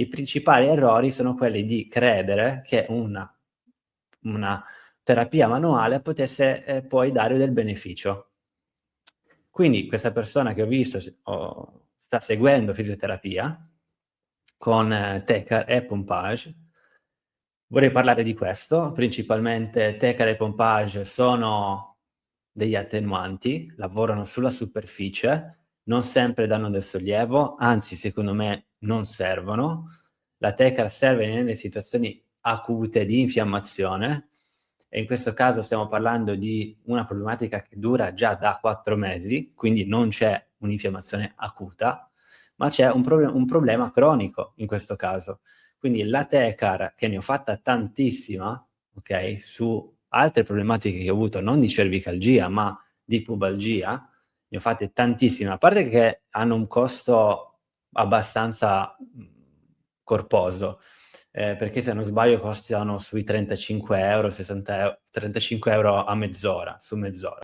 I principali errori sono quelli di credere che una terapia manuale potesse poi dare del beneficio. Quindi questa persona che ho visto sta seguendo fisioterapia con Tecar e Pompage. Vorrei parlare di questo, principalmente Tecar e Pompage sono degli attenuanti, lavorano sulla superficie, non sempre danno del sollievo, anzi secondo me non servono. La Tecar serve nelle situazioni acute di infiammazione e in questo caso stiamo parlando di una problematica che dura già da 4 mesi, quindi non c'è un'infiammazione acuta, ma c'è un problema cronico in questo caso. Quindi la Tecar, che ne ho fatta tantissima, ok, su altre problematiche che ho avuto, non di cervicalgia, ma di pubalgia, ne ho fatte tantissime, a parte che hanno un costo abbastanza corposo, perché se non sbaglio costano sui 35 euro, 60 euro, 35 euro a mezz'ora, su mezz'ora.